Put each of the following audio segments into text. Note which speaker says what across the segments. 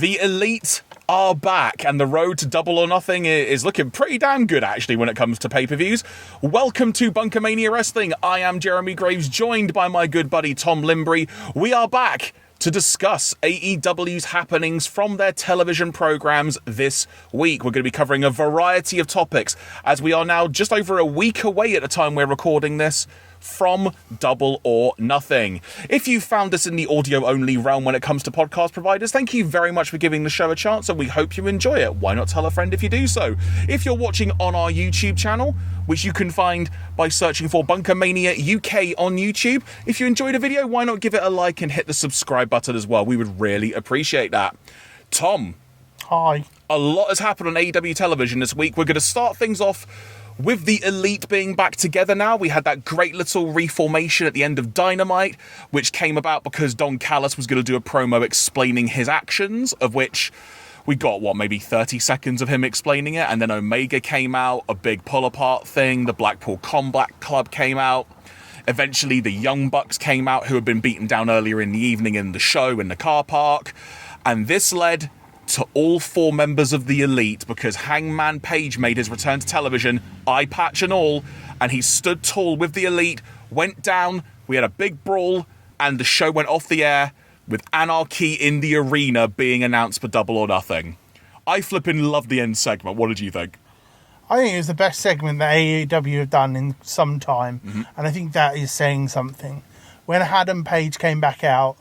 Speaker 1: The Elite are back, and the road to Double or Nothing is looking pretty damn good, actually, when it comes to pay-per-views. Welcome to BunkaMania Wrestling. I am Jeremy Graves, joined by my good buddy Tom Linberry. We are back to discuss AEW's happenings from their television programs this week. We're going to be covering a variety of topics, as we are now just over a week away at the time we're recording this from Double or Nothing. If you found this in the audio-only realm when it comes to podcast providers, thank you very much for giving the show a chance, and we hope you enjoy it. Why not tell a friend if you do so? If you're watching on our YouTube channel, which you can find by searching for BunkaMania UK on YouTube, if you enjoyed a video, why not give it a like and hit the subscribe button as well? We would really appreciate that. Tom.
Speaker 2: Hi.
Speaker 1: A lot has happened on AEW television this week. We're going to start things off with the Elite being back together now. We had that great little reformation at the end of Dynamite, which came about because Don Callis was going to do a promo explaining his actions, of which we got, maybe 30 seconds of him explaining it, and then Omega came out, a big pull-apart thing, the Blackpool Combat Club came out, eventually the Young Bucks came out, who had been beaten down earlier in the evening in the show in the car park, and this led to all four members of the Elite, because Hangman Page made his return to television, eye patch and all, and he stood tall with the Elite, went down, we had a big brawl, and the show went off the air with Anarchy in the Arena being announced for Double or Nothing. I flipping loved the end segment. What did you think?
Speaker 2: I think it was the best segment that AEW have done in some time, and I think that is saying something. When Adam Page came back out,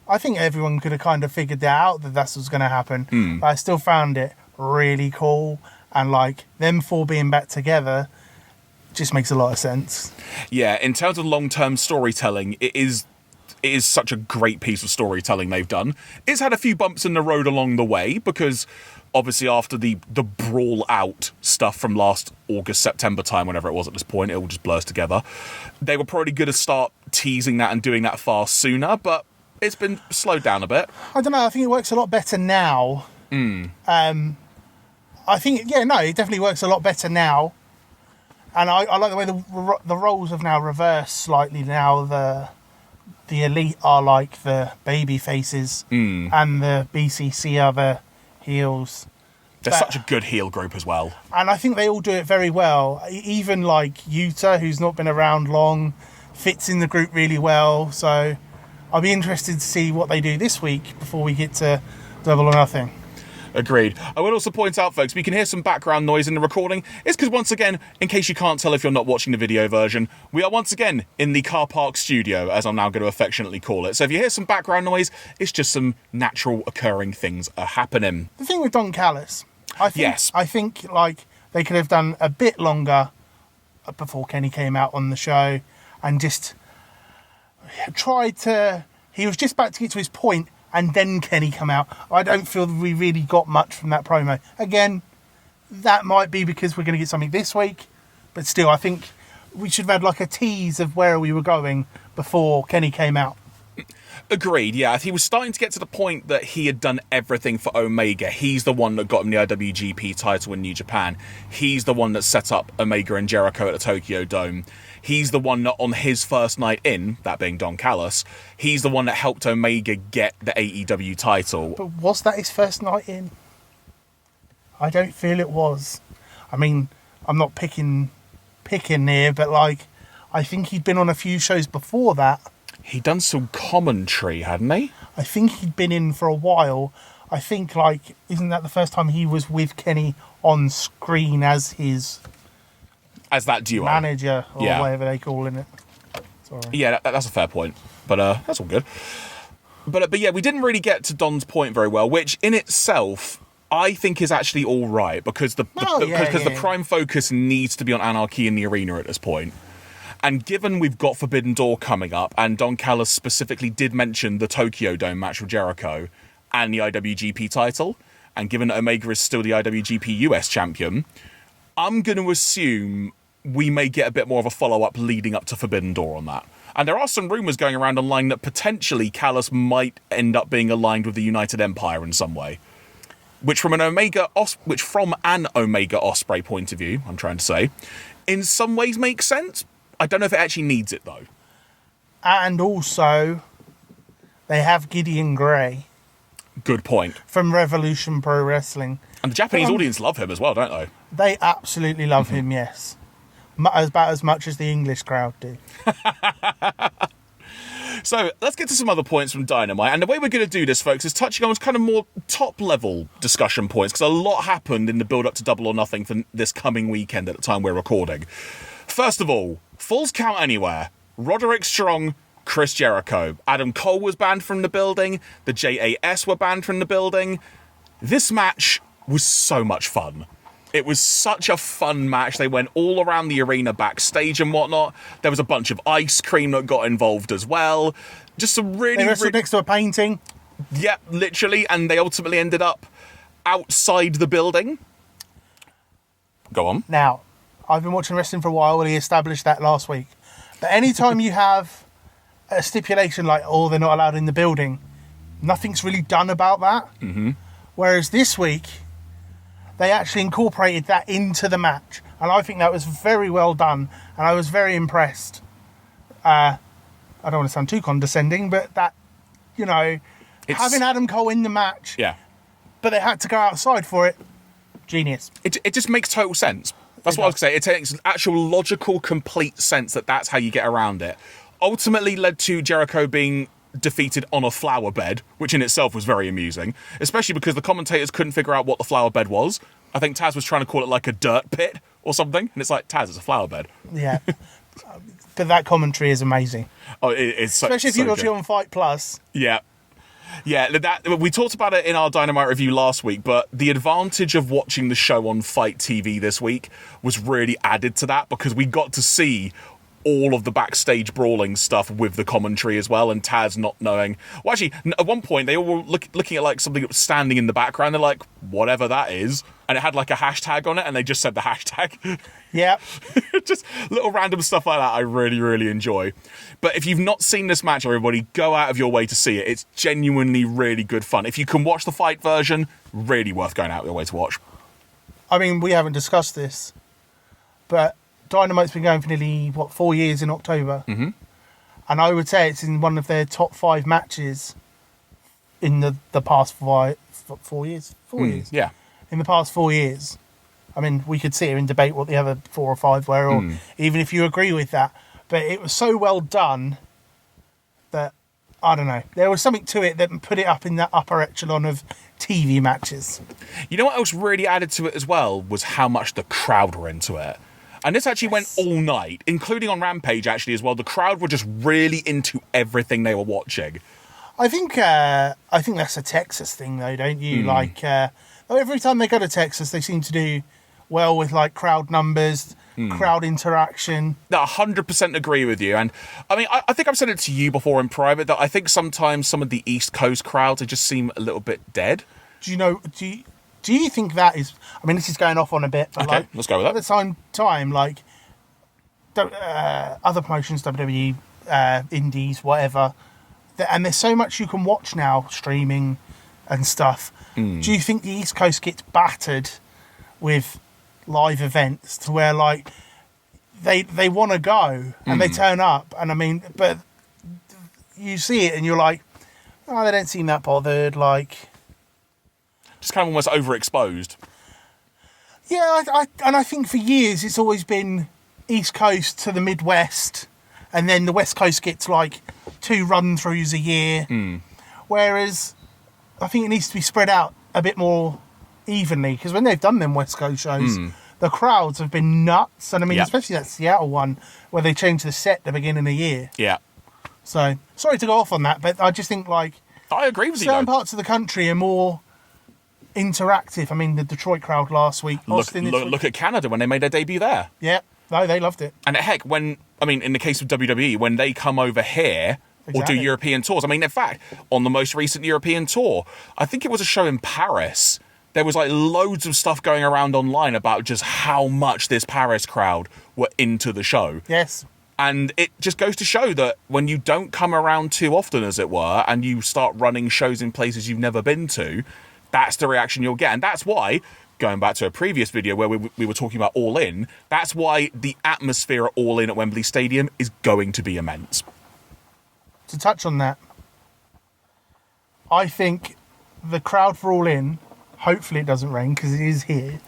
Speaker 2: I think everyone could have kind of figured that out, that that's what's going to happen. But I still found it really cool. And like them four being back together just makes a lot of sense. Yeah,
Speaker 1: in terms of long-term storytelling, it is such a great piece of storytelling they've done. It's had a few bumps in the road along the way, because obviously after the brawl out stuff from last August, September time, whenever it was at this point, it all just blurs together. They were probably going to start teasing that and doing that far sooner, but it's been slowed down a bit.
Speaker 2: I don't know. I think it works a lot better now. I think, it definitely works a lot better now. And I like the way the roles have now reversed slightly. Now the Elite are like the baby faces, and the BCC are the heels.
Speaker 1: They're such a good heel group as well.
Speaker 2: And I think they all do it very well. Even like Yuta, who's not been around long, fits in the group really well. So I'll be interested to see what they do this week before we get to Double or Nothing.
Speaker 1: Agreed. I would also point out, folks, we can hear some background noise in the recording. It's because, once again, in case you can't tell if you're not watching the video version, we are once again in the car park studio, as I'm now going to affectionately call it. So if you hear some background noise, it's just some natural occurring things are happening.
Speaker 2: The thing with Don Callis, I think like they could have done a bit longer before Kenny came out on the show, and just he was just about to get to his point, and then Kenny come out. I don't feel that we really got much from that promo. Again, that might be because we're going to get something this week, but still, I think we should have had like a tease of where we were going before Kenny came out.
Speaker 1: Agreed, yeah. He was starting to get to the point that he had done everything for Omega. He's the one that got him the IWGP title in New Japan. He's the one that set up Omega and Jericho at the Tokyo Dome. He's the one that on his first night in, that being Don Callis, he's the one that helped Omega get the AEW title.
Speaker 2: But was that his first night in? I don't feel it was. I mean, I'm not picking here, but like, I think he'd been on a few shows before that.
Speaker 1: He'd done some commentary, hadn't he?
Speaker 2: I think he'd been in for a while. I think, like, isn't that the first time he was with Kenny on screen as his
Speaker 1: that duo
Speaker 2: manager, or whatever they call it? Sorry.
Speaker 1: Yeah, that's a fair point. But that's all good. But yeah, we didn't really get to Don's point very well, which in itself I think is actually all right, because the prime focus needs to be on Anarchy in the Arena at this point. And given we've got Forbidden Door coming up, and Don Callis specifically did mention the Tokyo Dome match with Jericho and the IWGP title, and given that Omega is still the IWGP US champion, I'm going to assume we may get a bit more of a follow-up leading up to Forbidden Door on that. And there are some rumours going around online that potentially Callis might end up being aligned with the United Empire in some way. Which from an Omega Ospreay point of view, I'm trying to say, in some ways makes sense. I don't know if it actually needs it, though.
Speaker 2: And also, they have Gideon Grey.
Speaker 1: Good point.
Speaker 2: from Revolution Pro Wrestling.
Speaker 1: And the Japanese audience love him as well, don't they?
Speaker 2: They absolutely love him, yes. About as much as the English crowd do.
Speaker 1: So let's get to some other points from Dynamite. And the way we're going to do this, folks, is touching on kind of more top-level discussion points, because a lot happened in the build-up to Double or Nothing for this coming weekend at the time we're recording. First of all, Falls Count Anywhere. Roderick Strong, Chris Jericho. Adam Cole was banned from the building. The JAS were banned from the building. This match was so much fun. It was such a fun match. They went all around the arena backstage and whatnot. There was a bunch of ice cream that got involved as well. Just some really...
Speaker 2: They wrestled next to a painting.
Speaker 1: Yep, literally. And they ultimately ended up outside the building. Go on.
Speaker 2: Now, I've been watching wrestling for a while, and he established that last week. But anytime you have a stipulation like, oh, they're not allowed in the building, nothing's really done about that. Mm-hmm. Whereas this week, they actually incorporated that into the match. And I think that was very well done. And I was very impressed. I don't want to sound too condescending, but that, having Adam Cole in the match,
Speaker 1: yeah,
Speaker 2: but they had to go outside for it, genius.
Speaker 1: It just makes total sense. That's what I was going to say. It takes actual logical, complete sense that that's how you get around it. Ultimately led to Jericho being defeated on a flower bed, which in itself was very amusing, especially because the commentators couldn't figure out what the flower bed was. I think Taz was trying to call it like a dirt pit or something, and it's like, Taz, it's a flower bed.
Speaker 2: Yeah. But that commentary is amazing.
Speaker 1: Oh, it's so
Speaker 2: especially if you watch it on Fight Plus.
Speaker 1: Yeah. Yeah, we talked about it in our Dynamite review last week, but the advantage of watching the show on Fight TV this week was really added to that, because we got to see all of the backstage brawling stuff with the commentary as well, and Taz not knowing. Well, actually, at one point, they all were looking at like something that was standing in the background. They're like, whatever that is. And it had like a hashtag on it, and they just said the hashtag.
Speaker 2: Yeah.
Speaker 1: Just little random stuff like that I really, really enjoy. But if you've not seen this match, everybody, go out of your way to see it. It's genuinely really good fun. If you can watch the fight version, really worth going out of your way to watch.
Speaker 2: I mean, we haven't discussed this, but Dynamite's been going for nearly, 4 years in October? Mm-hmm. And I would say it's in one of their top 5 matches in the past 4 years. 4 years?
Speaker 1: Yeah.
Speaker 2: In the past 4 years. I mean, we could sit here and debate what the other 4 or 5 were, or even if you agree with that. But it was so well done that, I don't know, there was something to it that put it up in that upper echelon of TV matches.
Speaker 1: You know what else really added to it as well was how much the crowd were into it. And this actually went all night, including on Rampage actually as well. The crowd were just really into everything they were watching.
Speaker 2: I think that's a Texas thing though, don't you? Like every time they go to Texas, they seem to do well with like crowd numbers, crowd interaction.
Speaker 1: I 100% agree with you. And I mean, I think I've said it to you before in private that I think sometimes some of the East Coast crowds they just seem a little bit dead.
Speaker 2: Do you think that is... I mean, this is going off on a bit, but
Speaker 1: okay, let's go with that.
Speaker 2: At the same time, like, other promotions, WWE, indies, whatever, and there's so much you can watch now, streaming and stuff. Do you think the East Coast gets battered with live events to where, like, they want to go and they turn up, and I mean, but you see it and you're like, oh, they don't seem that bothered, like...
Speaker 1: Just kind of almost overexposed.
Speaker 2: Yeah, I think for years it's always been East Coast to the Midwest, and then the West Coast gets like 2 run-throughs a year. Whereas I think it needs to be spread out a bit more evenly, because when they've done them West Coast shows, the crowds have been nuts. And I mean, especially that Seattle one where they changed the set at the beginning of the year.
Speaker 1: Yeah.
Speaker 2: So, sorry to go off on that, but I just think like...
Speaker 1: I agree with you,
Speaker 2: certain parts of the country are more... interactive. I mean, the Detroit crowd last week.
Speaker 1: Look at Canada when they made their debut there.
Speaker 2: Yeah, no, they loved it.
Speaker 1: And heck, in the case of WWE, when they come over here or do European tours, I mean, in fact, on the most recent European tour, I think it was a show in Paris. There was like loads of stuff going around online about just how much this Paris crowd were into the show.
Speaker 2: Yes.
Speaker 1: And it just goes to show that when you don't come around too often, as it were, and you start running shows in places you've never been to, that's the reaction you'll get. And that's why, going back to a previous video where we were talking about All In, that's why the atmosphere at All In at Wembley Stadium is going to be immense.
Speaker 2: To touch on that, I think the crowd for All In. Hopefully it doesn't rain because it is here.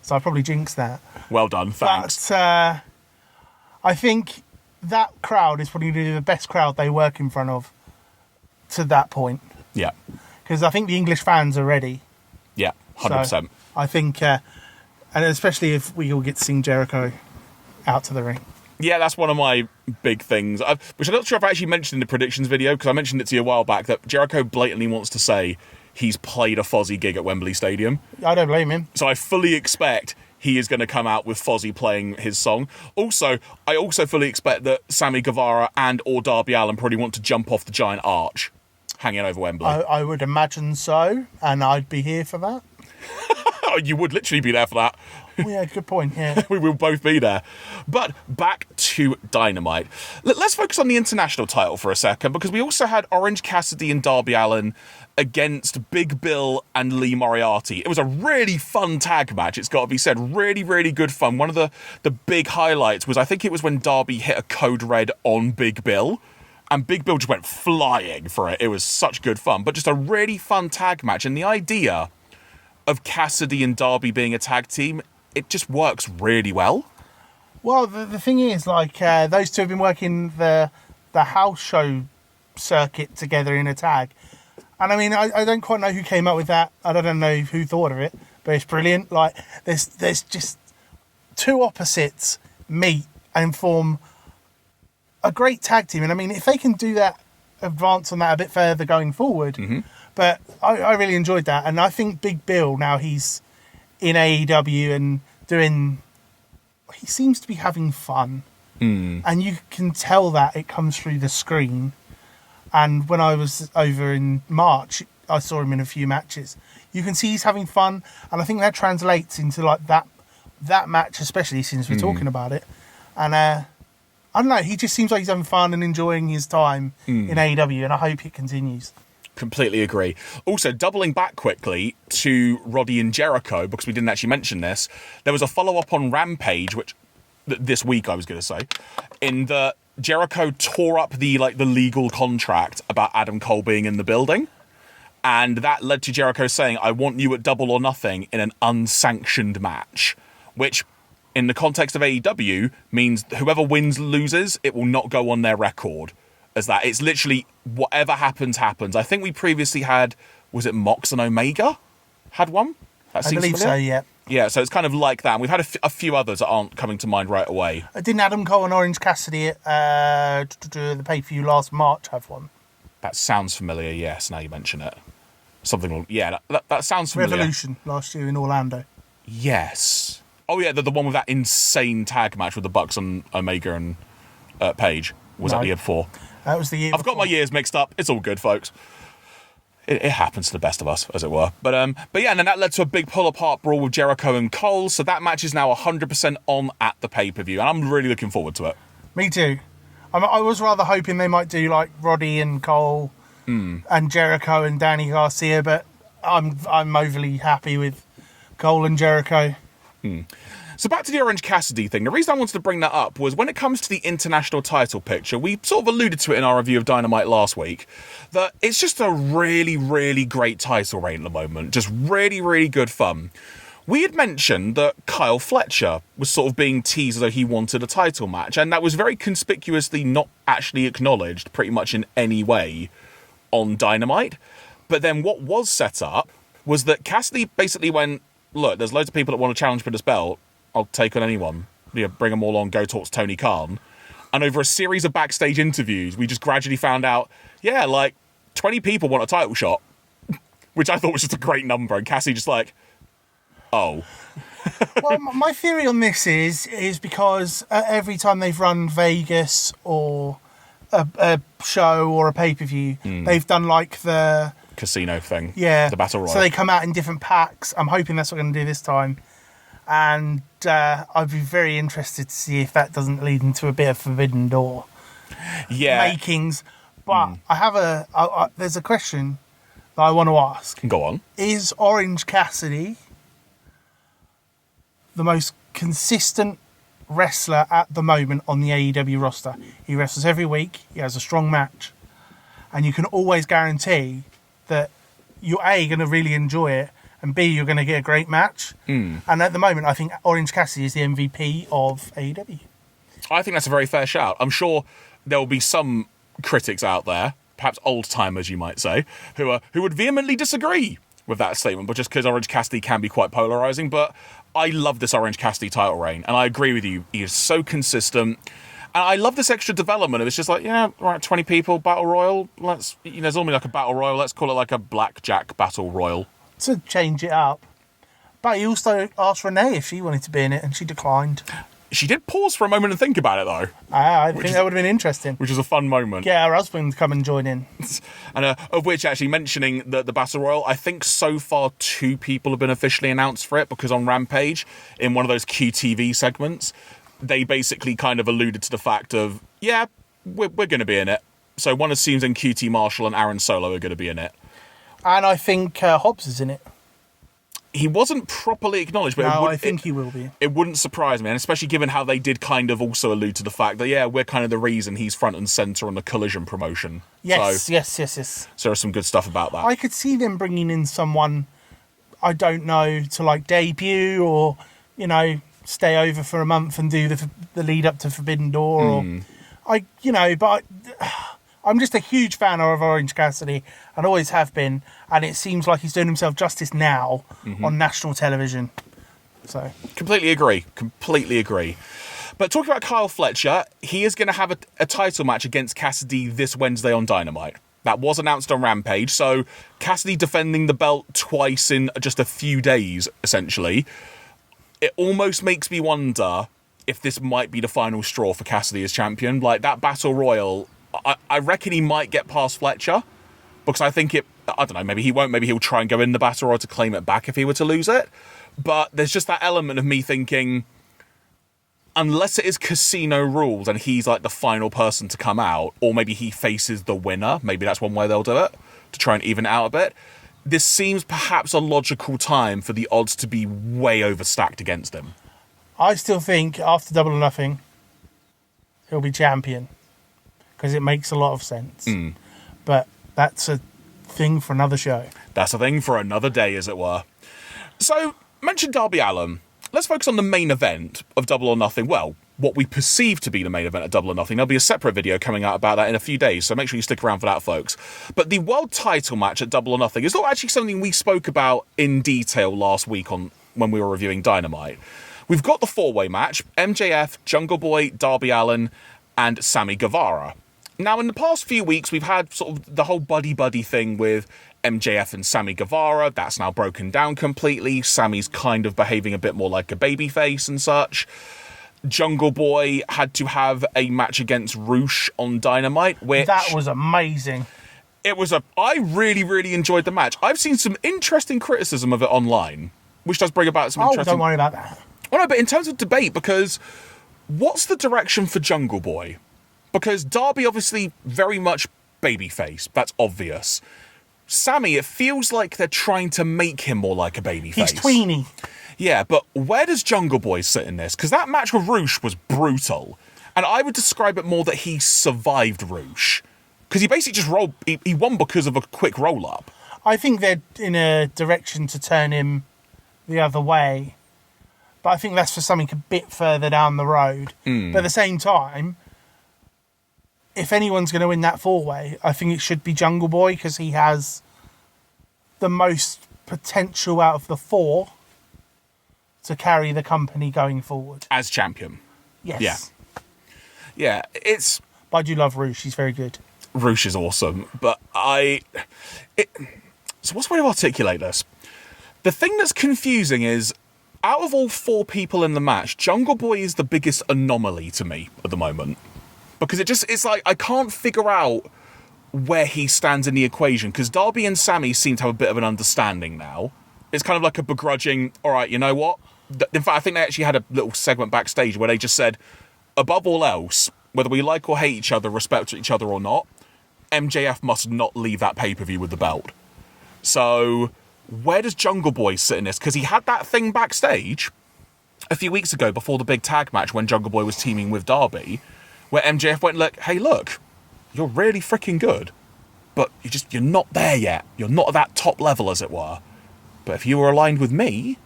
Speaker 2: So I probably jinxed that.
Speaker 1: Well done, thanks.
Speaker 2: But I think that crowd is probably the best crowd they work in front of to that point.
Speaker 1: Yeah.
Speaker 2: Because I think the English fans are ready.
Speaker 1: Yeah, 100%.
Speaker 2: So I think, and especially if we all get to sing Jericho out to the ring.
Speaker 1: Yeah, that's one of my big things, which I'm not sure if I actually mentioned in the predictions video, because I mentioned it to you a while back, that Jericho blatantly wants to say he's played a Fozzy gig at Wembley Stadium.
Speaker 2: I don't blame him.
Speaker 1: So I fully expect he is going to come out with Fozzy playing his song. Also, I also fully expect that Sammy Guevara and or Darby Allin probably want to jump off the giant arch hanging over Wembley.
Speaker 2: I would imagine so, and I'd be here for that.
Speaker 1: You would literally be there for that.
Speaker 2: Oh, yeah, good point, yeah.
Speaker 1: We will both be there. But back to Dynamite. Let's focus on the international title for a second, because we also had Orange Cassidy and Darby Allin against Big Bill and Lee Moriarty. It was a really fun tag match, it's got to be said. Really, really good fun. One of the big highlights was, I think it was when Darby hit a code red on Big Bill, and Big Bill just went flying for it. It was such good fun. But just a really fun tag match. And the idea of Cassidy and Darby being a tag team, it just works really well.
Speaker 2: Well, the thing is, like, those two have been working the house show circuit together in a tag. And I mean, I don't quite know who came up with that. I don't know who thought of it, but it's brilliant. Like, there's just two opposites meet and form a great tag team. And I mean, if they can do that, advance on that a bit further going forward. Mm-hmm. But I really enjoyed that. And I think Big Bill, now he's in AEW and he seems to be having fun. And you can tell that it comes through the screen. And when I was over in March, I saw him in a few matches. You can see he's having fun, and I think that translates into like that match, especially since we're talking about it. And I don't know, he just seems like he's having fun and enjoying his time in AEW, and I hope it continues.
Speaker 1: Completely agree. Also, doubling back quickly to Roddy and Jericho, because we didn't actually mention this, there was a follow-up on Rampage, which this week I was going to say, in the Jericho tore up the legal contract about Adam Cole being in the building, and that led to Jericho saying, "I want you at Double or Nothing in an unsanctioned match," which, in the context of AEW, means whoever wins loses. It will not go on their record as that. It's literally whatever happens, happens. I think we previously had, was it Mox and Omega had one?
Speaker 2: I believe so, yeah.
Speaker 1: Yeah, so it's kind of like that. And we've had a few others that aren't coming to mind right away.
Speaker 2: Didn't Adam Cole and Orange Cassidy at the pay-per-view last March have one?
Speaker 1: That sounds familiar, yes, now you mention it. Something, yeah, that sounds familiar.
Speaker 2: Revolution last year in Orlando.
Speaker 1: Yes. Oh, yeah, the one with that insane tag match with the Bucks and Omega and Page. Was that the year before?
Speaker 2: That was the year
Speaker 1: I've got my years mixed up. It's all good, folks. It happens to the best of us, as it were. But yeah, and then that led to a big pull-apart brawl with Jericho and Cole, so that match is now 100% on at the pay-per-view, and I'm really looking forward to it.
Speaker 2: Me too. I was rather hoping they might do, like, Roddy and Cole and Jericho and Danny Garcia, but I'm overly happy with Cole and Jericho.
Speaker 1: So back to the Orange Cassidy thing. The reason I wanted to bring that up was when it comes to the international title picture, we sort of alluded to it in our review of Dynamite last week, that it's just a really, really great title reign at the moment. Just really, really good fun. We had mentioned that Kyle Fletcher was sort of being teased as though he wanted a title match, and that was very conspicuously not actually acknowledged pretty much in any way on Dynamite. But then what was set up was that Cassidy basically went, look, there's loads of people that want to challenge for this belt. I'll take on anyone. Bring them all on, go talk to Tony Khan. And over a series of backstage interviews, we just gradually found out, 20 people want a title shot, which I thought was just a great number. And Cassie just like, oh.
Speaker 2: Well, my theory on this is because every time they've run Vegas or a show or a pay-per-view, they've done like the
Speaker 1: casino thing.
Speaker 2: Yeah.
Speaker 1: The Battle Royal.
Speaker 2: So they come out in different packs. I'm hoping that's what we're going to do this time. And I'd be very interested to see if that doesn't lead into a bit of Forbidden Door makings. But I have there's a question that I want to ask.
Speaker 1: Go on.
Speaker 2: Is Orange Cassidy the most consistent wrestler at the moment on the AEW roster? He wrestles every week. He has a strong match. And you can always guarantee that you're A, going to really enjoy it, and B, you're going to get a great match. And at the moment, I think Orange Cassidy is the MVP of AEW.
Speaker 1: I think that's a very fair shout. I'm sure there will be some critics out there, perhaps old-timers you might say, who would vehemently disagree with that statement, but just because Orange Cassidy can be quite polarising. But I love this Orange Cassidy title reign, and I agree with you. He is so consistent. And I love this extra development. It's just like, yeah, right, 20 people, Battle Royal. There's normally like a Battle Royal. Let's call it like a Blackjack Battle Royal.
Speaker 2: To change it up. But he also asked Renee if she wanted to be in it, and she declined.
Speaker 1: She did pause for a moment and think about it, though.
Speaker 2: I think that would have been interesting.
Speaker 1: Which is a fun moment.
Speaker 2: Get her husband to come and join in.
Speaker 1: And of which, actually, mentioning the Battle Royal, I think so far 2 people have been officially announced for it, because on Rampage, in one of those QTV segments, they basically kind of alluded to the fact of, yeah, we're going to be in it. So one of Seams and QT Marshall and Aaron Solo are going to be in it.
Speaker 2: And I think Hobbs is in it.
Speaker 1: He wasn't properly acknowledged, but
Speaker 2: I think he will be.
Speaker 1: It wouldn't surprise me, and especially given how they did kind of also allude to the fact that, yeah, we're kind of the reason he's front and centre on the Collision promotion.
Speaker 2: Yes.
Speaker 1: So there's some good stuff about that.
Speaker 2: I could see them bringing in someone, I don't know, to like debut or, stay over for a month and do the lead up to Forbidden Door. But I'm just a huge fan of Orange Cassidy and always have been, and it seems like he's doing himself justice now on national television. So
Speaker 1: Completely agree. But talking about Kyle Fletcher, he is going to have a title match against Cassidy this Wednesday on Dynamite. That was announced on Rampage, so Cassidy defending the belt twice in just a few days, essentially. It almost makes me wonder if this might be the final straw for Cassidy as champion. Like, that Battle Royal, I reckon he might get past Fletcher, because I think I don't know, maybe he won't, maybe he'll try and go in the Battle Royal to claim it back if he were to lose it. But there's just that element of me thinking, unless it is casino rules and he's like the final person to come out, or maybe he faces the winner, maybe that's one way they'll do it, to try and even it out a bit. This seems perhaps a logical time for the odds to be way overstacked against him.
Speaker 2: I still think after Double or Nothing, he'll be champion, because it makes a lot of sense. But that's a thing for another show.
Speaker 1: That's a thing for another day, as it were. So, mention Darby Allin. Let's focus on the main event of Double or Nothing. Well, what we perceive to be the main event at Double or Nothing. There'll be a separate video coming out about that in a few days, so make sure you stick around for that, folks. But the world title match at Double or Nothing is not actually something we spoke about in detail last week when we were reviewing Dynamite. We've got the 4-way match: MJF, Jungle Boy, Darby Allin, and Sammy Guevara. Now, in the past few weeks, we've had sort of the whole buddy-buddy thing with MJF and Sammy Guevara. That's now broken down completely. Sammy's kind of behaving a bit more like a babyface and such. Jungle Boy had to have a match against Roosh on Dynamite, which...
Speaker 2: That was amazing.
Speaker 1: I really, really enjoyed the match. I've seen some interesting criticism of it online, which does bring about some interesting...
Speaker 2: don't worry about that.
Speaker 1: Oh, no, but in terms of debate, because what's the direction for Jungle Boy? Because Darby, obviously, very much babyface. That's obvious. Sammy, it feels like they're trying to make him more like a babyface.
Speaker 2: He's tweeny.
Speaker 1: Yeah, but where does Jungle Boy sit in this? Because that match with Roosh was brutal. And I would describe it more that he survived Roosh. Because he basically just he won because of a quick roll-up.
Speaker 2: I think they're in a direction to turn him the other way. But I think that's for something a bit further down the road. But at the same time, if anyone's going to win that 4-way, I think it should be Jungle Boy, because he has the most potential out of the 4 to carry the company going forward. As
Speaker 1: champion.
Speaker 2: Yes.
Speaker 1: Yeah, it's...
Speaker 2: But I do love Roosh, he's very good.
Speaker 1: Roosh is awesome, but so what's the way to articulate this? The thing that's confusing is, out of all 4 people in the match, Jungle Boy is the biggest anomaly to me at the moment. Because it's like, I can't figure out where he stands in the equation, because Darby and Sammy seem to have a bit of an understanding now. It's kind of like a begrudging, all right, you know what? In fact, I think they actually had a little segment backstage where they just said, above all else, whether we like or hate each other, respect each other or not, MJF must not leave that pay-per-view with the belt. So, where does Jungle Boy sit in this? Because he had that thing backstage a few weeks ago before the big tag match when Jungle Boy was teaming with Darby, where MJF went, hey, look, you're really freaking good. but you're not there yet. You're not at that top level, as it were. But if you were aligned with me,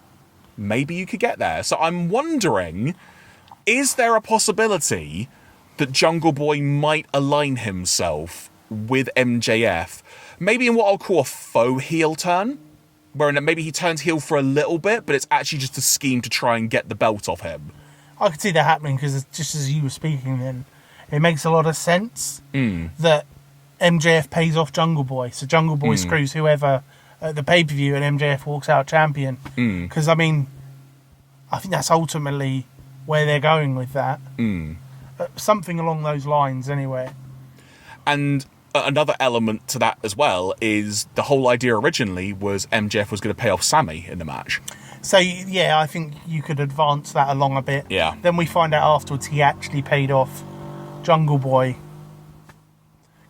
Speaker 1: maybe you could get there. So I'm wondering, is there a possibility that Jungle Boy might align himself with MJF? Maybe in what I'll call a faux heel turn, where maybe he turns heel for a little bit, but it's actually just a scheme to try and get the belt off him.
Speaker 2: I could see that happening because just as you were speaking then, it makes a lot of sense that MJF pays off Jungle Boy. So Jungle Boy screws whoever at the pay-per-view and MJF walks out champion. Because, I mean, I think that's ultimately where they're going with that. Something along those lines, anyway.
Speaker 1: And another element to that as well is the whole idea originally was MJF was going to pay off Sammy in the match.
Speaker 2: So, yeah, I think you could advance that along a bit.
Speaker 1: Yeah.
Speaker 2: Then we find out afterwards he actually paid off Jungle Boy.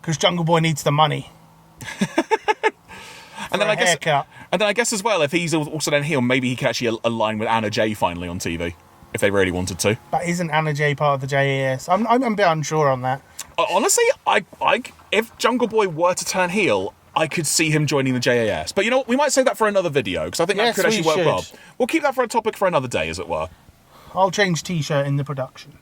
Speaker 2: Because Jungle Boy needs the money.
Speaker 1: And then I guess as well, if he's also then heel, maybe he can actually align with Anna Jay finally on TV, if they really wanted to.
Speaker 2: But isn't Anna Jay part of the JAS? I'm a bit unsure on that.
Speaker 1: Honestly, if Jungle Boy were to turn heel, I could see him joining the JAS. But you know what? We might save that for another video, because I think that could actually work well. We'll keep that for a topic for another day, as it were.
Speaker 2: I'll change T-shirt in the production.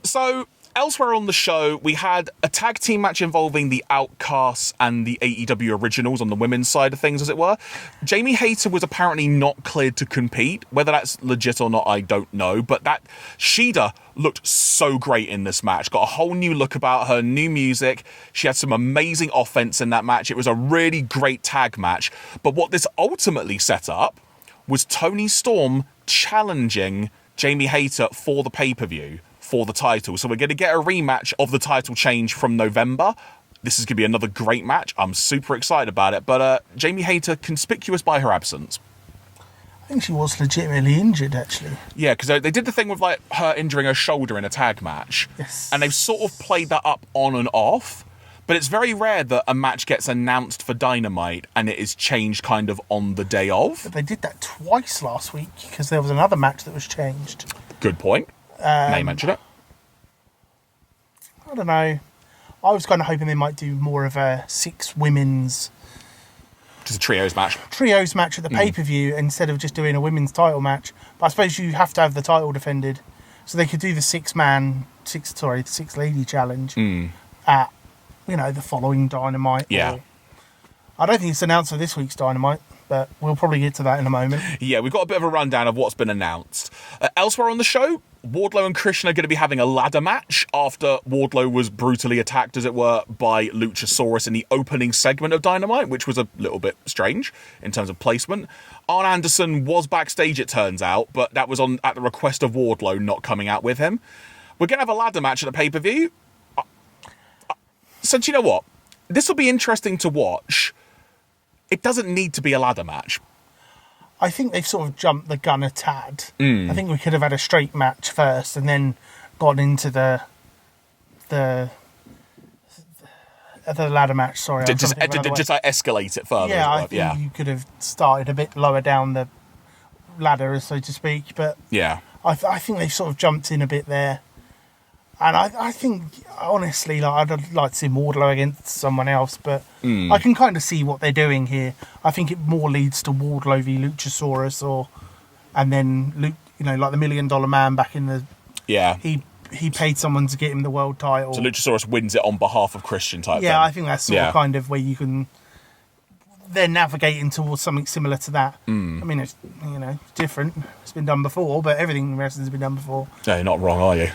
Speaker 1: So, elsewhere on the show, we had a tag team match involving the Outcasts and the AEW Originals on the women's side of things, as it were. Jamie Hayter was apparently not cleared to compete. Whether that's legit or not, I don't know. But that Shida looked so great in this match. Got a whole new look about her, new music. She had some amazing offense in that match. It was a really great tag match. But what this ultimately set up was Toni Storm challenging Jamie Hayter for the pay-per-view, for the title. So we're going to get a rematch of the title change from November. This is going to be another great match. I'm super excited about it. But Jamie Hayter, conspicuous by her absence.
Speaker 2: I think she was legitimately injured, actually.
Speaker 1: Yeah, because they did the thing with like her injuring her shoulder in a tag match.
Speaker 2: Yes.
Speaker 1: And they've sort of played that up on and off. But it's very rare that a match gets announced for Dynamite and it is changed kind of on the day of.
Speaker 2: But they did that twice last week because there was another match that was changed.
Speaker 1: Good point. Now you mention it.
Speaker 2: I don't know. I was kind of hoping they might do more of a 6 women's...
Speaker 1: Just a trios match.
Speaker 2: Trios match at the pay-per-view instead of just doing a women's title match. But I suppose you have to have the title defended. So they could do the 6-lady challenge at, the following Dynamite.
Speaker 1: Yeah.
Speaker 2: I don't think it's announced for this week's Dynamite, but we'll probably get to that in a moment.
Speaker 1: Yeah, we've got a bit of a rundown of what's been announced. Elsewhere on the show, Wardlow and Christian are going to be having a ladder match after Wardlow was brutally attacked, as it were, by Luchasaurus in the opening segment of Dynamite, which was a little bit strange in terms of placement. Arn Anderson was backstage, it turns out, but that was at the request of Wardlow not coming out with him. We're going to have a ladder match at the pay-per-view. So do you know what? This will be interesting to watch. It doesn't need to be a ladder match.
Speaker 2: I think they've sort of jumped the gun a tad. I think we could have had a straight match first and then gone into the ladder match. Sorry,
Speaker 1: just escalate it further.
Speaker 2: Yeah, I think you could have started a bit lower down the ladder, so to speak. But
Speaker 1: yeah,
Speaker 2: I think they've sort of jumped in a bit there. And I think, honestly, I'd like to see Wardlow against someone else, but I can kind of see what they're doing here. I think it more leads to Wardlow v Luchasaurus, and then like the $1 Million Man back in the...
Speaker 1: Yeah.
Speaker 2: He paid someone to get him the world title.
Speaker 1: So Luchasaurus wins it on behalf of Christian type thing.
Speaker 2: Yeah, I think that's sort of kind of where you can... They're navigating towards something similar to that. I mean, it's, different. It's been done before, but everything in wrestling has been done before.
Speaker 1: No, you're not wrong, are you?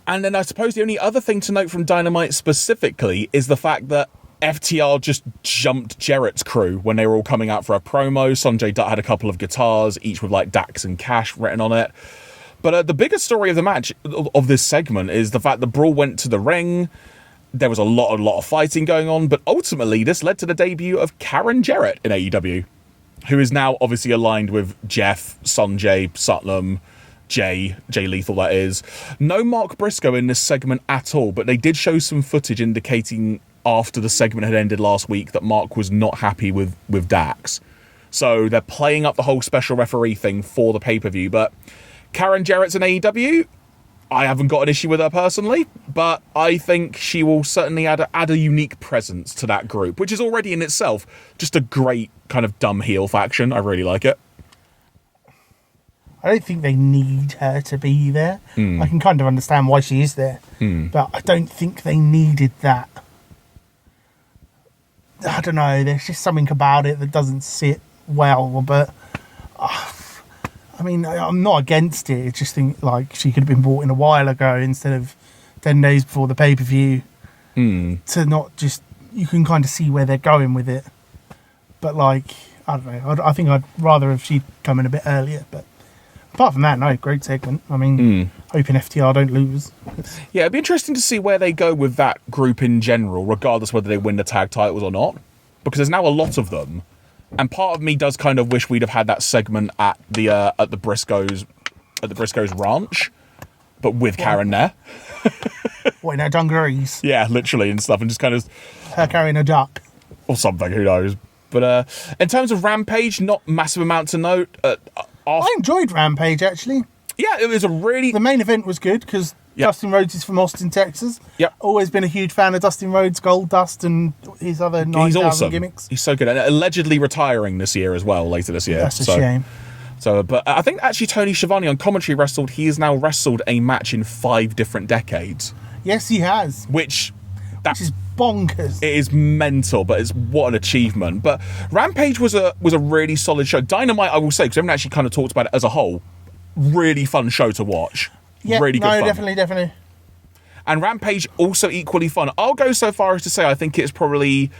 Speaker 1: And then I suppose the only other thing to note from Dynamite specifically is the fact that FTR just jumped Jarrett's crew when they were all coming out for a promo. Sanjay Dutt had a couple of guitars, each with like Dax and Cash written on it. But the biggest story of the match, of this segment, is the fact that Brawl went to the ring. There was a lot of fighting going on, but ultimately this led to the debut of Karen Jarrett in AEW, who is now obviously aligned with Jeff, Sanjay, Satnam, Jay Lethal, that is. No Mark Briscoe in this segment at all, but they did show some footage indicating after the segment had ended last week that Mark was not happy with Dax. So they're playing up the whole special referee thing for the pay-per-view, but Karen Jarrett's in AEW. I haven't got an issue with her personally, but I think she will certainly add a unique presence to that group, which is already in itself just a great kind of dumb heel faction. I really like it.
Speaker 2: I don't think they need her to be there. I can kind of understand why she is there, but I don't think they needed that. I don't know, there's just something about it that doesn't sit well, but I mean, I'm not against it. I just think like she could have been brought in a while ago instead of 10 days before the pay-per-view to not just, you can kind of see where they're going with it. But like, I don't know, I think I'd rather if she'd come in a bit earlier, but apart from that, no, great segment. I mean, hoping FTR don't lose.
Speaker 1: Yeah, it'd be interesting to see where they go with that group in general, regardless whether they win the tag titles or not, because there's now a lot of them. And part of me does kind of wish we'd have had that segment at the Briscoes ranch, but with Karen there.
Speaker 2: What, in her dungarees?
Speaker 1: Yeah, literally and stuff, and just kind of
Speaker 2: Her carrying a duck.
Speaker 1: Or something, who knows. But in terms of Rampage, not massive amount to note.
Speaker 2: I enjoyed Rampage, actually.
Speaker 1: Yeah, it was a really...
Speaker 2: The main event was good, because Dustin Rhodes is from Austin, Texas.
Speaker 1: Yep.
Speaker 2: Always been a huge fan of Dustin Rhodes, Gold Dust, and his other 9,000
Speaker 1: awesome.
Speaker 2: gimmicks.
Speaker 1: He's so good. And allegedly retiring this year as well, later this year.
Speaker 2: That's a shame.
Speaker 1: So, but I think actually Tony Schiavone on commentary wrestled. He has now wrestled a match in 5 different decades.
Speaker 2: Yes, he has.
Speaker 1: Which
Speaker 2: is bonkers.
Speaker 1: It is mental, but it's what an achievement. But Rampage was a really solid show. Dynamite, I will say, because we haven't actually kind of talked about it as a whole. Really fun show to watch.
Speaker 2: Yeah,
Speaker 1: really good fun.
Speaker 2: Definitely.
Speaker 1: And Rampage also equally fun. I'll go so far as to say I think it's probably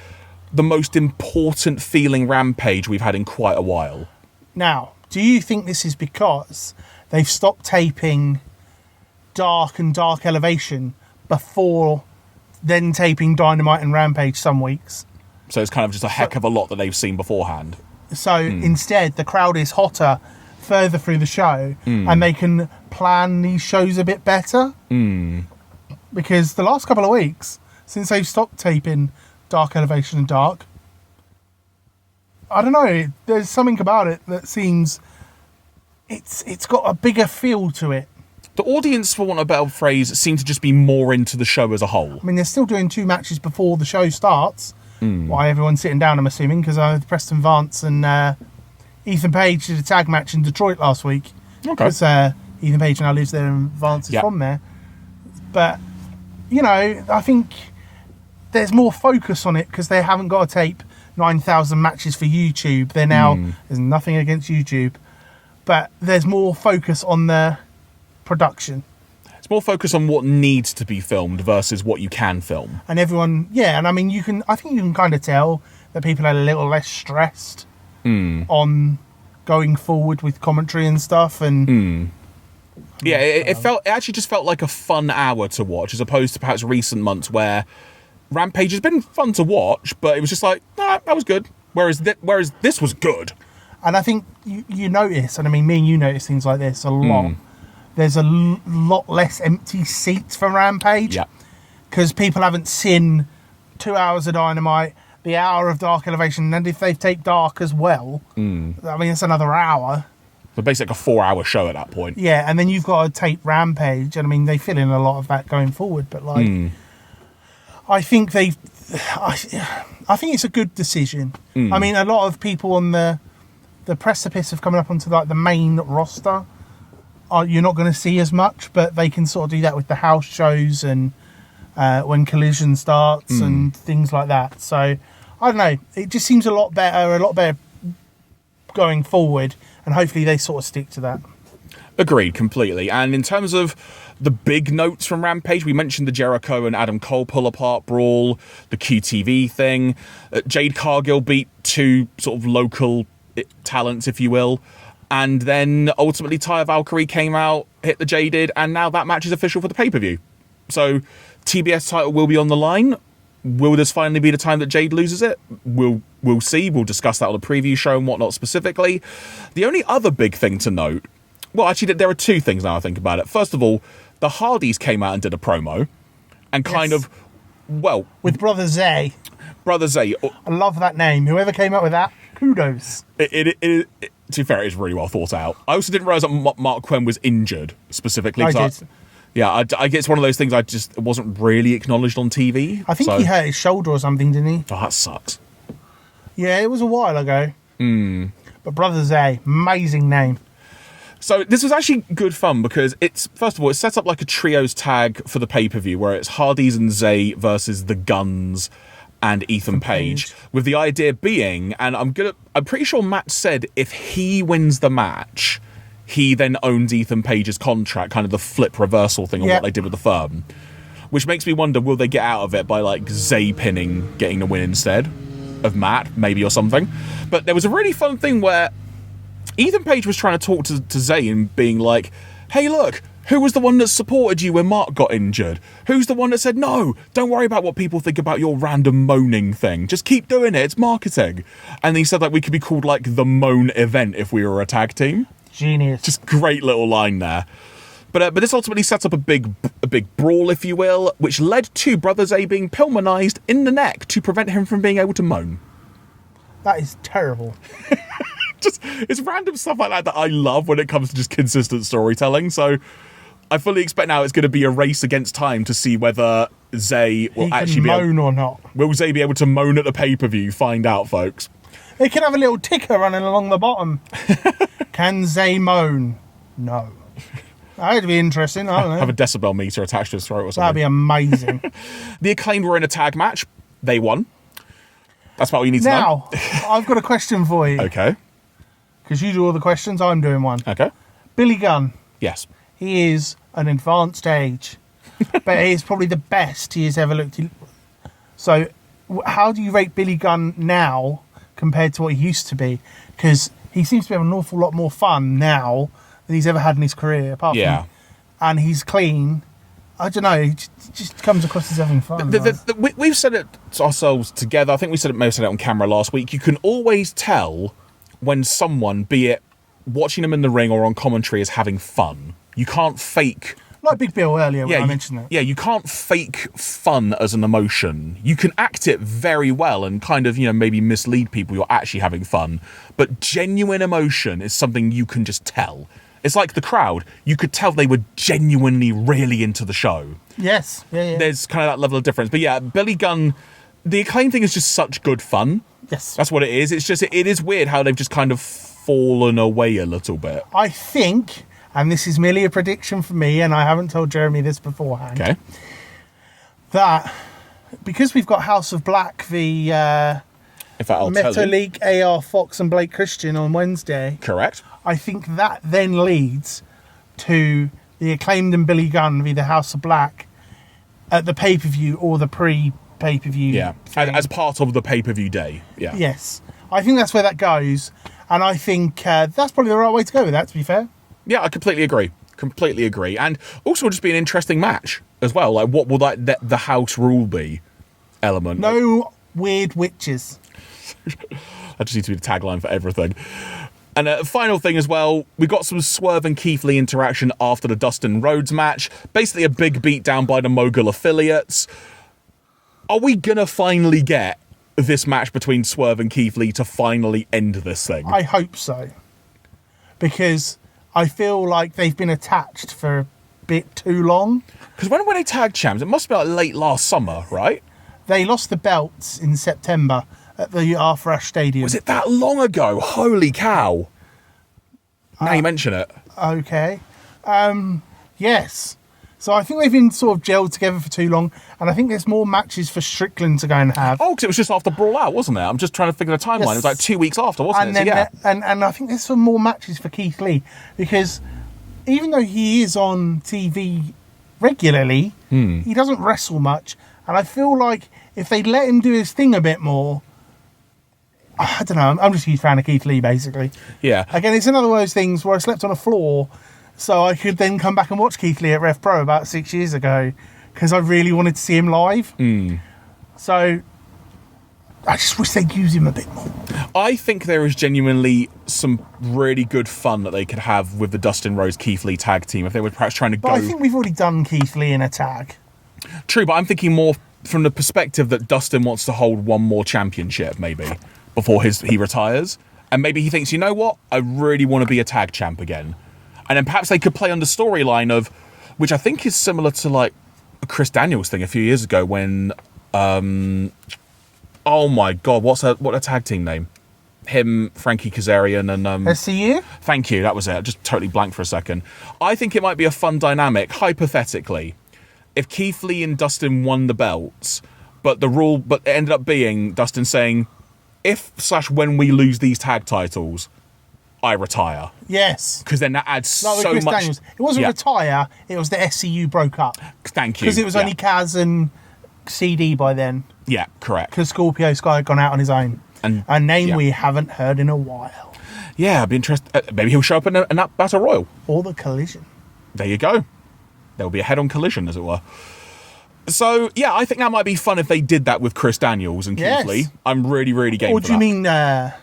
Speaker 1: the most important feeling Rampage we've had in quite a while.
Speaker 2: Now, do you think this is because they've stopped taping Dark and Dark Elevation before then taping Dynamite and Rampage some weeks?
Speaker 1: So it's kind of just a heck of a lot that they've seen beforehand.
Speaker 2: So instead, the crowd is hotter further through the show and they can plan these shows a bit better. Because the last couple of weeks, since they've stopped taping Dark Elevation and Dark, I don't know, there's something about it that seems it's got a bigger feel to it.
Speaker 1: The audience, for want of a better phrase, seem to just be more into the show as a whole.
Speaker 2: I mean, they're still doing 2 matches before the show starts. Why everyone's sitting down, I'm assuming, because Preston Vance and Ethan Page did a tag match in Detroit last week.
Speaker 1: Okay.
Speaker 2: Because Ethan Page now lives there and Vance is from there. But, you know, I think there's more focus on it because they haven't got to tape 9,000 matches for YouTube. They're now, there's nothing against YouTube, but there's more focus on the production.
Speaker 1: It's more focus on what needs to be filmed versus what you can film.
Speaker 2: And everyone, and I mean, I think you can kind of tell that people are a little less stressed on going forward with commentary and stuff. And
Speaker 1: yeah, it actually just felt like a fun hour to watch, as opposed to perhaps recent months where Rampage has been fun to watch, but it was just like, nah, that was good. Whereas this was good.
Speaker 2: And I think you notice, and I mean, me and you notice things like this a lot. There's a lot less empty seats for Rampage. Yeah. Because people haven't seen 2 hours of Dynamite, the hour of Dark Elevation, and if they've taped Dark as well, I mean, it's another hour.
Speaker 1: So basically a 4-hour show at that point.
Speaker 2: Yeah, and then you've got to tape Rampage, and I mean, they fill in a lot of that going forward, but like, I think I think it's a good decision. I mean, a lot of people on the precipice of coming up onto like the main roster, you're not going to see as much, but they can sort of do that with the house shows and when Collision starts and things like that. So I don't know. It just seems a lot better going forward, and hopefully they sort of stick to that.
Speaker 1: Agreed, completely. And in terms of the big notes from Rampage, we mentioned the Jericho and Adam Cole pull-apart brawl, the QTV thing. Jade Cargill beat 2 sort of local talents, if you will. And then ultimately Taya Valkyrie came out, hit the Jaded, and now that match is official for the pay-per-view. So TBS title will be on the line. Will this finally be the time that Jade loses it? We'll see. We'll discuss that on the preview show and whatnot specifically. The only other big thing to note, well, actually, there are 2 things now I think about it. First of all, the Hardys came out and did a promo and kind of, well...
Speaker 2: With Brother Zay.
Speaker 1: Brother Zay.
Speaker 2: I love that name. Whoever came up with that, kudos.
Speaker 1: To be fair, it's really well thought out. I also didn't realise that Mark Quinn was injured specifically.
Speaker 2: I did.
Speaker 1: Yeah, I guess it's one of those things it wasn't really acknowledged on TV.
Speaker 2: I think he hurt his shoulder or something, didn't he?
Speaker 1: Oh, that sucks.
Speaker 2: Yeah, it was a while ago. But Brother Zay, amazing name.
Speaker 1: So this was actually good fun because first of all, it's set up like a trios tag for the pay-per-view where it's Hardys and Zay versus the Guns and Ethan Page, with the idea being, and I'm pretty sure Matt said if he wins the match, he then owns Ethan Page's contract, kind of the flip reversal thing on what they did with the firm. Which makes me wonder, will they get out of it by like Zay getting the win instead of Matt, maybe, or something? But there was a really fun thing where Ethan Page was trying to talk to Zay and being like, hey, look, who was the one that supported you when Mark got injured? Who's the one that said, no, don't worry about what people think about your random moaning thing. Just keep doing it. It's marketing. And he said like we could be called like the Moan Event if we were a tag team.
Speaker 2: Genius.
Speaker 1: Just great little line there. But this ultimately sets up a big brawl, if you will, which led to Brother Zay being Pillmanized in the neck to prevent him from being able to moan.
Speaker 2: That is terrible.
Speaker 1: It's random stuff like that I love when it comes to just consistent storytelling. So I fully expect now it's going to be a race against time to see whether Zay will actually be
Speaker 2: moan or not.
Speaker 1: Will Zay be able to moan at the pay-per-view? Find out, folks.
Speaker 2: They can have a little ticker running along the bottom. Can Zay moan? No. That'd be interesting. I don't know.
Speaker 1: Have a decibel meter attached to his throat or something.
Speaker 2: That'd be amazing.
Speaker 1: The Acclaimed were in a tag match. They won. That's about all you need to
Speaker 2: Now,
Speaker 1: know.
Speaker 2: I've got a question for you.
Speaker 1: Okay.
Speaker 2: Because you do all the questions, I'm doing one.
Speaker 1: Okay.
Speaker 2: Billy Gunn.
Speaker 1: Yes.
Speaker 2: He is an advanced age, but he is probably the best he has ever looked. So, how do you rate Billy Gunn now compared to what he used to be? Because he seems to have an awful lot more fun now than he's ever had in his career. Apart from, and he's clean. I don't know. He just comes across as having fun.
Speaker 1: We've said it ourselves together. I think we may have said it on camera last week. You can always tell when someone, be it watching them in the ring or on commentary, is having fun. You can't fake...
Speaker 2: Like Big Bill earlier when I mentioned that.
Speaker 1: Yeah, you can't fake fun as an emotion. You can act it very well and kind of, maybe mislead people you're actually having fun. But genuine emotion is something you can just tell. It's like the crowd. You could tell they were genuinely really into the show.
Speaker 2: Yes. Yeah.
Speaker 1: There's kind of that level of difference. But yeah, Billy Gunn, the Acclaim thing is just such good fun.
Speaker 2: Yes.
Speaker 1: That's what it is. It's just, it is weird how they've just kind of fallen away a little bit.
Speaker 2: I think, and this is merely a prediction for me, and I haven't told Jeremy this beforehand,
Speaker 1: okay,
Speaker 2: that because we've got House of Black v Metal League, AR Fox and Blake Christian on Wednesday.
Speaker 1: Correct.
Speaker 2: I think that then leads to the Acclaimed and Billy Gunn v the House of Black at the pay-per-view or the pre-pay-per-view.
Speaker 1: Yeah, as part of the pay-per-view day. Yeah.
Speaker 2: Yes. I think that's where that goes, and I think that's probably the right way to go with that, to be fair.
Speaker 1: Yeah, I completely agree. And also just be an interesting match as well. Like, what will the house rule be element?
Speaker 2: No weird witches.
Speaker 1: That just needs to be the tagline for everything. And a final thing as well, we got some Swerve and Keith Lee interaction after the Dustin Rhodes match. Basically a big beatdown by the Mogul affiliates. Are we going to finally get this match between Swerve and Keith Lee to finally end this thing?
Speaker 2: I hope so. Because I feel like they've been attached for a bit too long.
Speaker 1: Because when were they tag champs? It must be like late last summer, right?
Speaker 2: They lost the belts in September at the Arthur Ashe Stadium.
Speaker 1: Was it that long ago? Holy cow. Now you mention it.
Speaker 2: Okay. Yes. So I think they've been sort of gelled together for too long, and I think there's more matches for Strickland to go and have.
Speaker 1: Oh, because it was just after Brawl Out, wasn't it? I'm just trying to figure the timeline. Yes. It was like 2 weeks after, wasn't
Speaker 2: it?
Speaker 1: So, yeah.
Speaker 2: And I think there's some more matches for Keith Lee, because even though he is on TV regularly, he doesn't wrestle much, and I feel like if they let him do his thing a bit more, I don't know, I'm just a huge fan of Keith Lee, basically.
Speaker 1: Yeah.
Speaker 2: Again, it's another one of those things where I slept on a floor so I could then come back and watch Keith Lee at Rev Pro about 6 years ago because I really wanted to see him live. So I just wish they'd use him a bit more.
Speaker 1: I think there is genuinely some really good fun that they could have with the Dustin Rhodes Keith Lee tag team if they were perhaps trying to go.
Speaker 2: I think we've already done Keith Lee in a tag.
Speaker 1: True, but I'm thinking more from the perspective that Dustin wants to hold one more championship, maybe, before he retires. And maybe he thinks, you know what? I really want to be a tag champ again. And then perhaps they could play on the storyline of, which I think is similar to like a Chris Daniels thing a few years ago when, oh my God, what a tag team name? Him, Frankie Kazarian, and
Speaker 2: SCU?
Speaker 1: Thank you, that was it. I just totally blanked for a second. I think it might be a fun dynamic, hypothetically, if Keith Lee and Dustin won the belts, but it ended up being Dustin saying, if/when we lose these tag titles, I retire.
Speaker 2: Yes.
Speaker 1: Because then that adds so
Speaker 2: Chris
Speaker 1: much.
Speaker 2: Daniels. It wasn't retire, it was the SCU broke up.
Speaker 1: Thank you.
Speaker 2: Because it was only Kaz and CD by then.
Speaker 1: Yeah, correct.
Speaker 2: Because Scorpio Sky had gone out on his own. A name we haven't heard in a while.
Speaker 1: Yeah, I'd be interested. Maybe he'll show up in that Battle Royal.
Speaker 2: Or the Collision.
Speaker 1: There you go. There'll be a head-on collision, as it were. So, yeah, I think that might be fun if they did that with Chris Daniels and Keith Lee. I'm really, really game for that.
Speaker 2: Or do you mean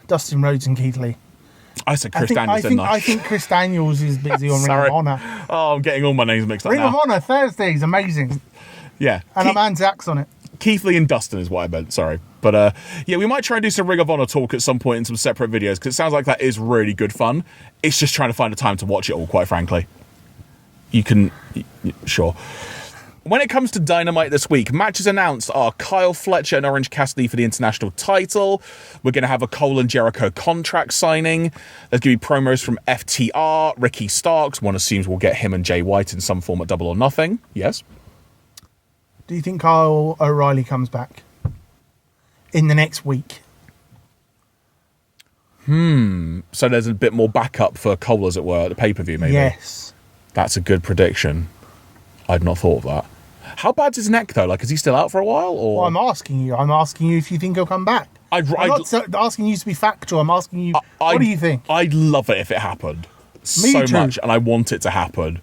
Speaker 2: Dustin Rhodes and Keith Lee?
Speaker 1: I said Chris Daniels, didn't I?
Speaker 2: I think Chris Daniels is busy on Ring of Honor.
Speaker 1: Oh, I'm getting all my names mixed up now.
Speaker 2: Ring of Honor, Thursdays, amazing.
Speaker 1: Yeah.
Speaker 2: And a man Zach's on it.
Speaker 1: Keith Lee and Dustin is what I meant, sorry. But, yeah, we might try and do some Ring of Honor talk at some point in some separate videos, because it sounds like that is really good fun. It's just trying to find a time to watch it all, quite frankly. You can... Sure. When it comes to Dynamite this week, matches announced are Kyle Fletcher and Orange Cassidy for the international title. We're going to have a Cole and Jericho contract signing. There's going to be promos from FTR, Ricky Starks. One assumes we'll get him and Jay White in some form at Double or Nothing. Yes.
Speaker 2: Do you think Kyle O'Reilly comes back in the next week?
Speaker 1: So there's a bit more backup for Cole, as it were, at the pay-per-view, maybe?
Speaker 2: Yes.
Speaker 1: That's a good prediction. I'd not thought of that. How bad's his neck, though? Like, is he still out for a while? Or
Speaker 2: Well, I'm asking you if you think he'll come back. I'm not asking you to be factual. I'm asking you, what do you think?
Speaker 1: I'd love it if it happened.
Speaker 2: Me too.
Speaker 1: Much, and I want it to happen.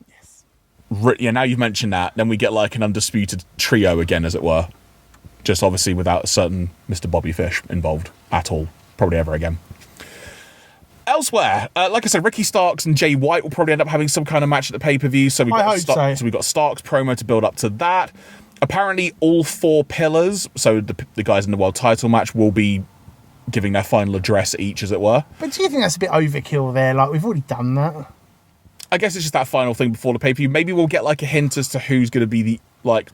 Speaker 2: Yes.
Speaker 1: Yeah, now you've mentioned that, then we get like an undisputed trio again, as it were. Just obviously without a certain Mr. Bobby Fish involved at all. Probably ever again. Elsewhere, like I said, Ricky Starks and Jay White will probably end up having some kind of match at the pay-per-view. So we've got Starks promo to build up to that. Apparently, all four pillars, so the guys in the world title match, will be giving their final address each, as it were.
Speaker 2: But do you think that's a bit overkill there? Like, we've already done that.
Speaker 1: I guess it's just that final thing before the pay-per-view. Maybe we'll get like a hint as to who's going to be the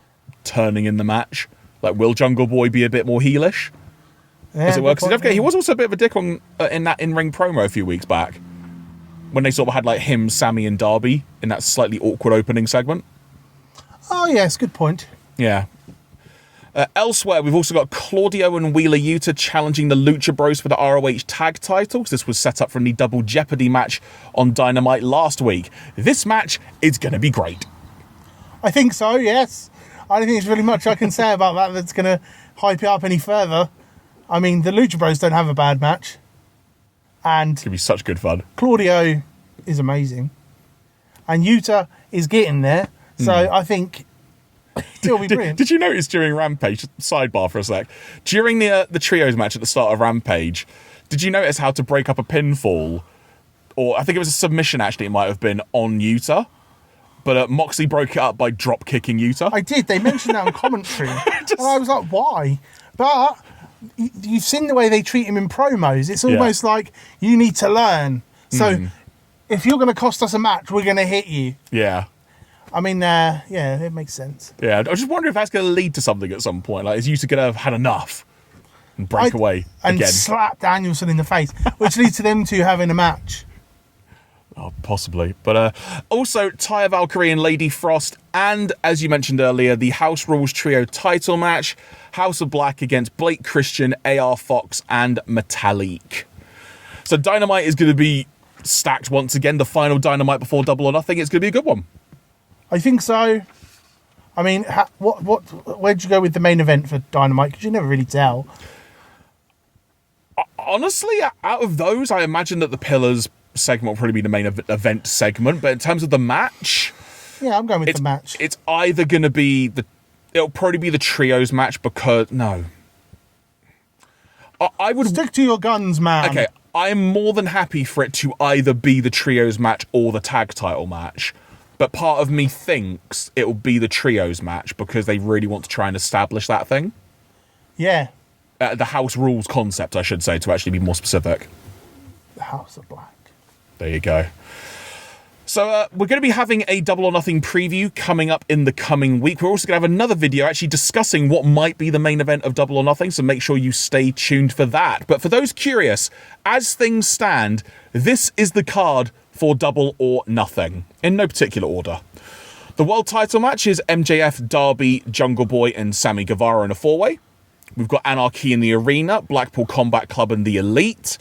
Speaker 1: turning in the match. Like, will Jungle Boy be a bit more heelish?
Speaker 2: Yeah,
Speaker 1: As it works, he was also a bit of a dick on in that in-ring promo a few weeks back when they sort of had like him, Sammy, and Darby in that slightly awkward opening segment.
Speaker 2: Oh yes, good point.
Speaker 1: Yeah. Elsewhere, we've also got Claudio and Wheeler Yuta challenging the Lucha Bros for the ROH tag titles. This was set up from the Double Jeopardy match on Dynamite last week. This match is going to be great.
Speaker 2: I think so. Yes. I don't think there's really much I can say about that that's going to hype it up any further. I mean, the Lucha Bros don't have a bad match. And
Speaker 1: It's going to be such good fun.
Speaker 2: Claudio is amazing. And Yuta is getting there. So I think it'll be brilliant.
Speaker 1: Did you notice during Rampage, sidebar for a sec, during the trios match at the start of Rampage, did you notice how to break up a pinfall? Or I think it was a submission, actually, it might have been on Yuta. But Moxley broke it up by drop kicking Yuta.
Speaker 2: I did. They mentioned that on commentary. And I was like, why? But you've seen the way they treat him in promos. It's almost like you need to learn. So if you're going to cost us a match, we're going to hit you.
Speaker 1: Yeah.
Speaker 2: I mean, yeah, it makes sense.
Speaker 1: Yeah, I was just wondering if that's going to lead to something at some point. Like, is Yuta going to have had enough and break away
Speaker 2: and
Speaker 1: again?
Speaker 2: slap Danielson in the face, which leads to them two having a match.
Speaker 1: Oh, possibly. But also, Taya Valkyrie and Lady Frost, and as you mentioned earlier, the House Rules Trio title match, House of Black against Blake Christian, AR Fox, and Metalik. So Dynamite is going to be stacked once again. The final Dynamite before Double or Nothing. It's going to be a good one.
Speaker 2: I think so. I mean, where'd you go with the main event for Dynamite? Because you never really tell.
Speaker 1: Honestly, out of those, I imagine that the Pillars segment will probably be the main event segment. But in terms of the match,
Speaker 2: yeah, I'm going with the match.
Speaker 1: It's either going to be it'll probably be the trios match because I would
Speaker 2: stick to your guns, man.
Speaker 1: Okay, I'm more than happy for it to either be the trios match or the tag title match. But part of me thinks it will be the trios match because they really want to try and establish that thing.
Speaker 2: Yeah.
Speaker 1: The House Rules concept, I should say, to actually be more specific.
Speaker 2: The House of Black.
Speaker 1: There you go. So we're going to be having a Double or Nothing preview coming up in the coming week. We're also going to have another video actually discussing what might be the main event of Double or Nothing, so make sure you stay tuned for that. But for those curious, as things stand, this is the card for Double or Nothing, in no particular order. The world title match is MJF, Darby, Jungle Boy, and Sammy Guevara in a four-way. We've got Anarchy in the Arena, Blackpool Combat Club, and the Elite.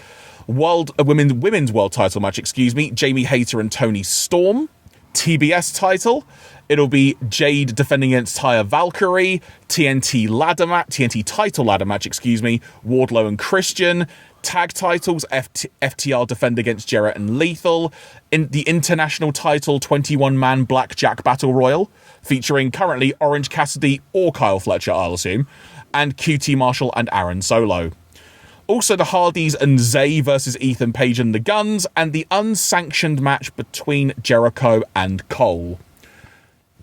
Speaker 1: Women's world title match, Jamie Hayter and Toni Storm. TBS title, it'll be Jade defending against Taya Valkyrie. TNT title ladder match, Wardlow and Christian. Tag titles, FTR defend against Jarrett and Lethal. In the international title, 21-man Blackjack Battle Royal, featuring currently Orange Cassidy or Kyle Fletcher, I'll assume, and QT Marshall and Aaron Solo. Also, the Hardys and Zay versus Ethan Page and the Guns, and the unsanctioned match between Jericho and Cole.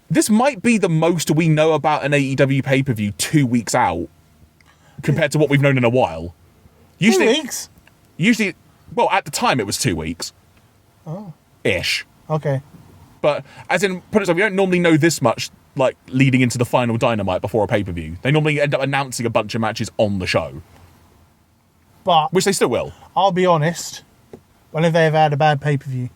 Speaker 1: This might be the most we know about an AEW pay-per-view 2 weeks out, compared to what we've known in a while.
Speaker 2: 2 weeks?
Speaker 1: Usually, well, at the time it was 2 weeks.
Speaker 2: Oh.
Speaker 1: Ish.
Speaker 2: Okay.
Speaker 1: But, as in, put it so, we don't normally know this much, like, leading into the final Dynamite before a pay-per-view. They normally end up announcing a bunch of matches on the show.
Speaker 2: But
Speaker 1: which they still will.
Speaker 2: I'll be honest, whenever they've had a bad pay-per-view,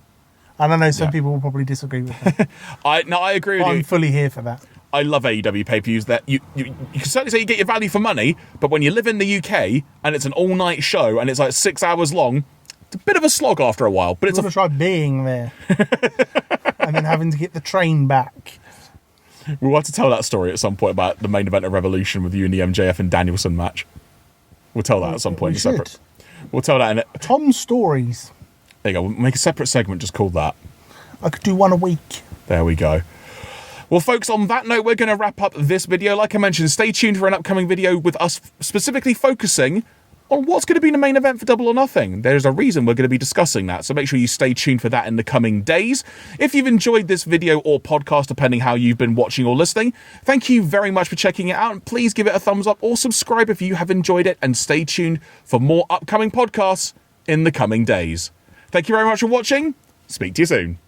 Speaker 2: and I know some people will probably disagree with that.
Speaker 1: I agree with you.
Speaker 2: I'm fully here for that.
Speaker 1: I love AEW pay-per-views that you can certainly say you get your value for money, but when you live in the UK and it's an all-night show and it's like 6 hours long, it's a bit of a slog after a while. But it's
Speaker 2: to try being there and then having to get the train back.
Speaker 1: We'll have to tell that story at some point about the main event of Revolution with you and the MJF and Danielson match. We'll tell that at some point. Separate. We'll tell that in it.
Speaker 2: Tom's Stories.
Speaker 1: There you go. We'll make a separate segment just called that.
Speaker 2: I could do one a week.
Speaker 1: There we go. Well, folks, on that note, we're going to wrap up this video. Like I mentioned, stay tuned for an upcoming video with us specifically focusing on what's going to be the main event for Double or Nothing. There's a reason we're going to be discussing that, so make sure you stay tuned for that in the coming days. If you've enjoyed this video or podcast, depending how you've been watching or listening, thank you very much for checking it out, and please give it a thumbs up or subscribe if you have enjoyed it, and stay tuned for more upcoming podcasts in the coming days. Thank you very much for watching. Speak to you soon.